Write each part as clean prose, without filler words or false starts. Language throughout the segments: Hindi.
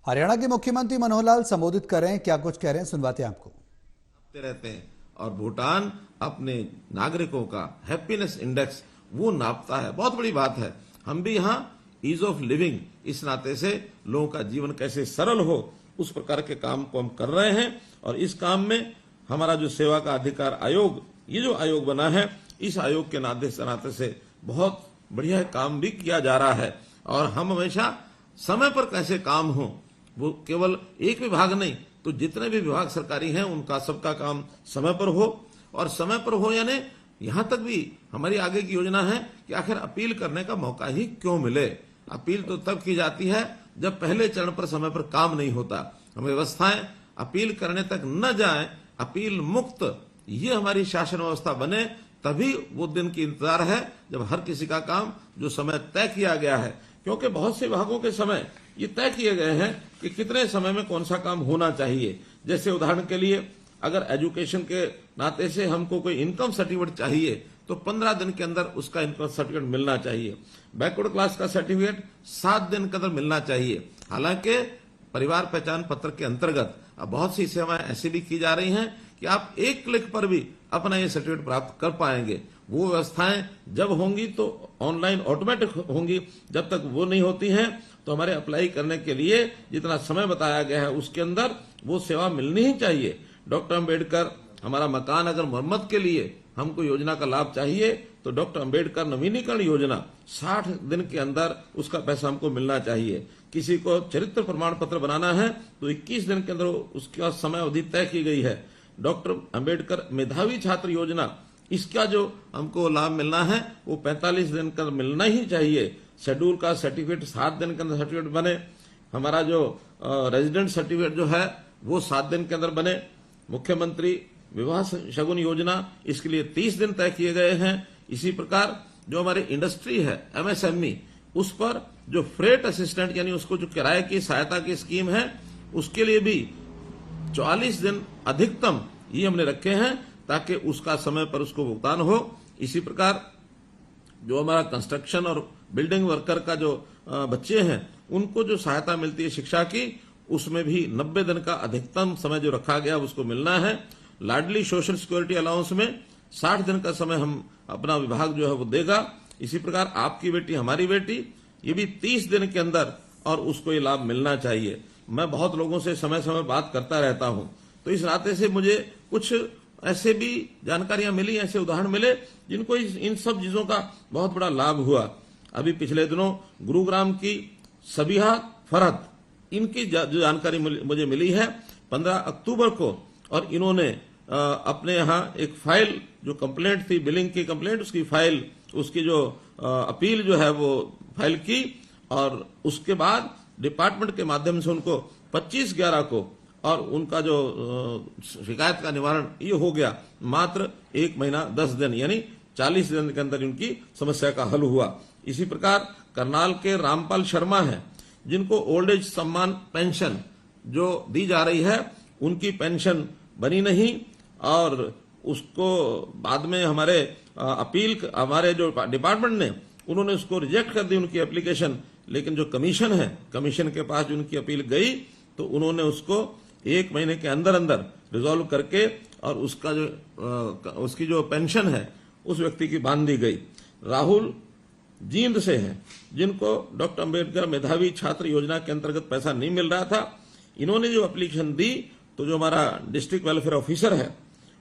हरियाणा के मुख्यमंत्री मनोहर लाल संबोधित कर रहे हैं, क्या कुछ कह रहे हैं सुनवाते हैं आपको। रहते हैं और भूटान अपने नागरिकों का हैप्पीनेस इंडेक्स वो नापता है। बहुत बड़ी बात है। हम भी यहाँ ईज ऑफ लिविंग इस नाते से लोगों का जीवन कैसे सरल हो उस प्रकार के काम को हम कर रहे हैं। और इस काम में हमारा जो सेवा का अधिकार आयोग, ये जो आयोग बना है, इस आयोग के नाते से बहुत बढ़िया काम भी किया जा रहा है। और हम हमेशा समय पर कैसे काम हो, वो केवल एक विभाग नहीं तो जितने भी विभाग सरकारी हैं उनका सबका काम समय पर हो। और समय पर हो यानी यहां तक भी हमारी आगे की योजना है कि आखिर अपील करने का मौका ही क्यों मिले। अपील तो तब की जाती है जब पहले चरण पर समय पर काम नहीं होता। हम व्यवस्थाएं अपील करने तक न जाएं, अपील मुक्त ये हमारी शासन व्यवस्था बने, तभी वो दिन की इंतजार है जब हर किसी का काम जो समय तय किया गया है, क्योंकि बहुत से विभागों के समय ये तय किए गए हैं कि कितने समय में कौन सा काम होना चाहिए। जैसे उदाहरण के लिए अगर एजुकेशन के नाते से हमको कोई इनकम सर्टिफिकेट चाहिए तो 15 दिन के अंदर उसका इनकम सर्टिफिकेट मिलना चाहिए। बैकवर्ड क्लास का सर्टिफिकेट 7 दिन के अंदर मिलना चाहिए। हालांकि परिवार पहचान पत्र के अंतर्गत अब बहुत सी सेवाएं ऐसी भी की जा रही हैं कि आप एक क्लिक पर भी अपना ये सर्टिफिकेट प्राप्त कर पाएंगे। वो व्यवस्थाएं जब होंगी तो ऑनलाइन ऑटोमेटिक होंगी। जब तक वो नहीं होती हैं तो हमारे अप्लाई करने के लिए जितना समय बताया गया है उसके अंदर वो सेवा मिलनी ही चाहिए। डॉक्टर अंबेडकर हमारा मकान अगर मरम्मत के लिए हमको योजना का लाभ चाहिए तो डॉक्टर अंबेडकर नवीनीकरण योजना 60 दिन के अंदर उसका पैसा हमको मिलना चाहिए। किसी को चरित्र प्रमाण पत्र बनाना है तो 21 दिन के अंदर उसका समय अवधि तय की गई है। डॉक्टर अंबेडकर मेधावी छात्र योजना, इसका जो हमको लाभ मिलना है वो 45 दिन का मिलना ही चाहिए। शेड्यूल का सर्टिफिकेट 7 दिन के अंदर सर्टिफिकेट बने। हमारा जो रेजिडेंट सर्टिफिकेट जो है वो 7 दिन के अंदर बने। मुख्यमंत्री विवाह शगुन योजना, इसके लिए 30 दिन तय किए गए हैं। इसी प्रकार जो हमारी इंडस्ट्री है एमएसएमई, उस पर जो फ्रेट असिस्टेंट यानी उसको जो किराए की सहायता की स्कीम है उसके लिए भी 44 दिन अधिकतम ये हमने रखे हैं ताकि उसका समय पर उसको भुगतान हो। इसी प्रकार जो हमारा कंस्ट्रक्शन और बिल्डिंग वर्कर का जो बच्चे हैं उनको जो सहायता मिलती है शिक्षा की, उसमें भी 90 दिन का अधिकतम समय जो रखा गया उसको मिलना है। लाडली सोशल सिक्योरिटी अलाउंस में 60 दिन का समय हम अपना विभाग जो है वो देगा। इसी प्रकार आपकी बेटी हमारी बेटी, ये भी 30 दिन के अंदर और उसको ये लाभ मिलना चाहिए। मैं बहुत लोगों से समय समय बात करता रहता हूं तो इस नाते से मुझे कुछ ऐसे भी जानकारियां मिली, ऐसे उदाहरण मिले जिनको इन सब चीजों का बहुत बड़ा लाभ हुआ। अभी पिछले दिनों गुरुग्राम की सबिहा फरहत, इनकी जो जानकारी मुझे मिली है 15 अक्टूबर को, और इन्होंने अपने यहाँ एक फाइल जो कंप्लेंट थी, बिलिंग की कंप्लेंट, उसकी फाइल, उसकी जो अपील जो है वो फाइल की। और उसके बाद डिपार्टमेंट के माध्यम से उनको 25/11 को और उनका जो शिकायत का निवारण ये हो गया मात्र 1 महीना 10 दिन यानी 40 दिन के अंदर उनकी समस्या का हल हुआ। इसी प्रकार करनाल के रामपाल शर्मा हैं जिनको ओल्ड एज सम्मान पेंशन जो दी जा रही है, उनकी पेंशन बनी नहीं और उसको बाद में हमारे अपील, हमारे जो डिपार्टमेंट ने उन्होंने उसको रिजेक्ट कर दी उनकी एप्लीकेशन। लेकिन जो कमीशन है, कमीशन के पास जो उनकी अपील गई तो उन्होंने उसको 1 महीने के अंदर अंदर रिजॉल्व करके और उसका जो उसकी जो पेंशन है उस व्यक्ति की बांध दी गई। राहुल जींद से हैं जिनको डॉक्टर अंबेडकर मेधावी छात्र योजना के अंतर्गत पैसा नहीं मिल रहा था। इन्होंने जो एप्लीकेशन दी तो जो हमारा डिस्ट्रिक्ट वेलफेयर ऑफिसर है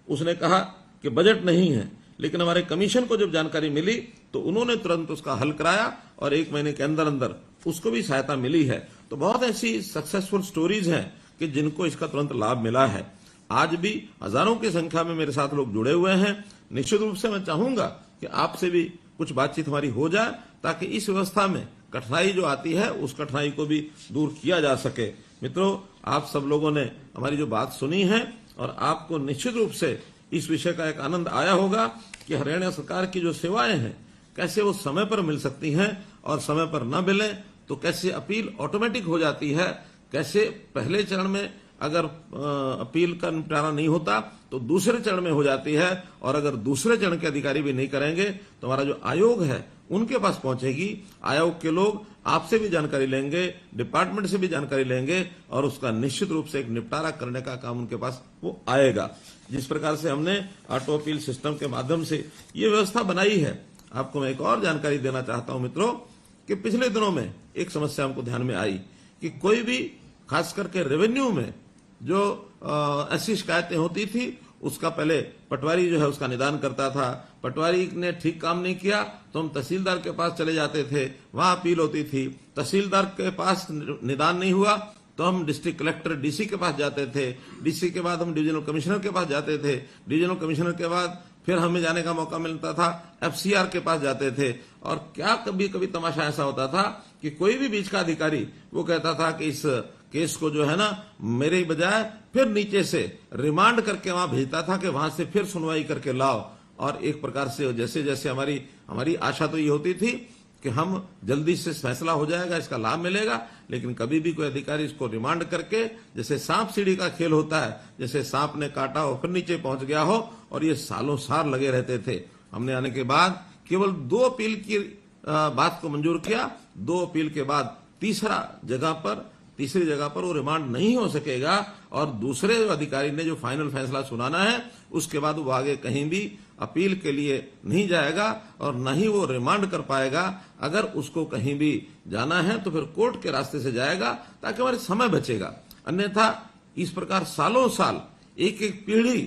उसने कहा कि बजट नहीं है, लेकिन हमारे कमीशन को जब जानकारी मिली तो उन्होंने तुरंत उसका हल कराया और 1 महीने के अंदर अंदर उसको भी सहायता मिली है। तो बहुत ऐसी सक्सेसफुल स्टोरीज हैं कि जिनको इसका तुरंत लाभ मिला है। आज भी हजारों की संख्या में मेरे साथ लोग जुड़े हुए हैं। निश्चित रूप से मैं चाहूंगा कि आपसे भी कुछ बातचीत हमारी हो जाए ताकि इस व्यवस्था में कठिनाई जो आती है उस कठिनाई को भी दूर किया जा सके। मित्रों, आप सब लोगों ने हमारी जो बात सुनी है और आपको निश्चित रूप से इस विषय का एक आनंद आया होगा कि हरियाणा सरकार की जो सेवाएं हैं कैसे वो समय पर मिल सकती हैं और समय पर न मिले तो कैसे अपील ऑटोमेटिक हो जाती है, कैसे पहले चरण में अगर अपील का निपटारा नहीं होता तो दूसरे चरण में हो जाती है, और अगर दूसरे चरण के अधिकारी भी नहीं करेंगे तो हमारा जो आयोग है उनके पास पहुंचेगी। आयोग के लोग आपसे भी जानकारी लेंगे, डिपार्टमेंट से भी जानकारी लेंगे, और उसका निश्चित रूप से एक निपटारा करने का काम उनके पास वो आएगा। जिस प्रकार से हमने ऑटो अपील सिस्टम के माध्यम से ये व्यवस्था बनाई है, आपको मैं एक और जानकारी देना चाहता हूं मित्रों कि पिछले दिनों में एक समस्या हमको ध्यान में आई कि कोई भी खास करके रेवेन्यू में जो ऐसी शिकायतें होती थी उसका पहले पटवारी जो है उसका निदान करता था। पटवारी ने ठीक काम नहीं किया तो हम तहसीलदार के पास चले जाते थे, वहां अपील होती थी। तहसीलदार के पास निदान नहीं हुआ तो हम डिस्ट्रिक्ट कलेक्टर डीसी के पास जाते थे, डीसी के बाद हम डिविजनल कमिश्नर के पास जाते थे, डिविजनल कमिश्नर के बाद फिर हमें जाने का मौका मिलता था एफसीआर के पास जाते थे। और क्या कभी कभी तमाशा ऐसा होता था कि कोई भी बीच का अधिकारी वो कहता था कि इस केस को जो है ना मेरे ही बजाय फिर नीचे से रिमांड करके वहां भेजता था कि वहां से फिर सुनवाई करके लाओ। और एक प्रकार से जैसे जैसे हमारी आशा तो ये होती थी कि हम जल्दी से फैसला हो जाएगा, इसका लाभ मिलेगा, लेकिन कभी भी कोई अधिकारी इसको रिमांड करके, जैसे सांप सीढ़ी का खेल होता है, जैसे सांप ने काटा हो फिर नीचे पहुंच गया हो, और ये सालों साल लगे रहते थे। हमने आने के बाद केवल 2 अपील की बात को मंजूर किया। 2 अपील के बाद तीसरी जगह पर वो रिमांड नहीं हो सकेगा, और दूसरे अधिकारी ने जो फाइनल फैसला सुनाना है उसके बाद वो आगे कहीं भी अपील के लिए नहीं जाएगा और न ही वो रिमांड कर पाएगा। अगर उसको कहीं भी जाना है तो फिर कोर्ट के रास्ते से जाएगा ताकि हमारे समय बचेगा। अन्यथा इस प्रकार सालों साल एक एक पीढ़ी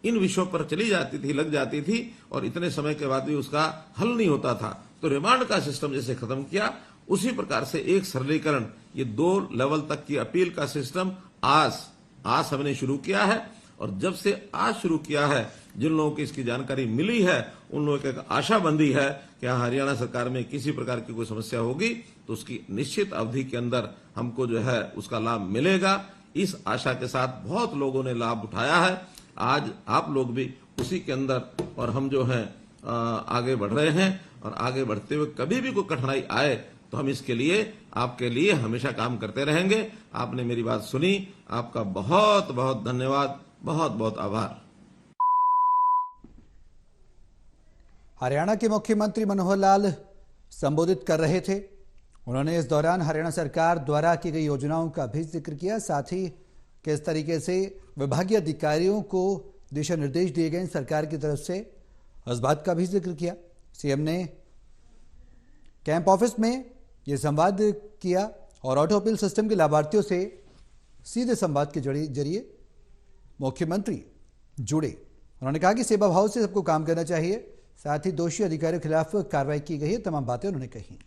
इन विषयों पर चली जाती थी, लग जाती थी, और इतने समय के बाद भी उसका हल नहीं होता था। तो रिमांड का सिस्टम जैसे खत्म किया, उसी प्रकार से एक सरलीकरण, ये 2 लेवल तक की अपील का सिस्टम आज हमने शुरू किया है। और जब से आज शुरू किया है, जिन लोगों को इसकी जानकारी मिली है उन लोगों को एक आशा बंधी है कि हरियाणा सरकार में किसी प्रकार की कोई समस्या होगी तो उसकी निश्चित अवधि के अंदर हमको जो है उसका लाभ मिलेगा। इस आशा के साथ बहुत लोगों ने लाभ उठाया है। आज आप लोग भी उसी के अंदर, और हम जो है आगे बढ़ रहे हैं, और आगे बढ़ते हुए कभी भी कोई कठिनाई आए तो हम इसके लिए आपके लिए हमेशा काम करते रहेंगे। आपने मेरी बात सुनी, आपका बहुत बहुत धन्यवाद, बहुत बहुत आभार। हरियाणा के मुख्यमंत्री मनोहर लाल संबोधित कर रहे थे। उन्होंने इस दौरान हरियाणा सरकार द्वारा की गई योजनाओं का भी जिक्र किया, साथ ही किस तरीके से विभागीय अधिकारियों को दिशा निर्देश दिए गए सरकार की तरफ से, इस बात का भी जिक्र किया। सीएम ने कैंप ऑफिस में यह संवाद किया और ऑटो अपील सिस्टम के लाभार्थियों से सीधे संवाद के जरिए मुख्यमंत्री जुड़े। उन्होंने कहा कि सेवा भाव से सबको काम करना चाहिए, साथ ही दोषी अधिकारियों के खिलाफ कार्रवाई की गई है, तमाम बातें उन्होंने कही।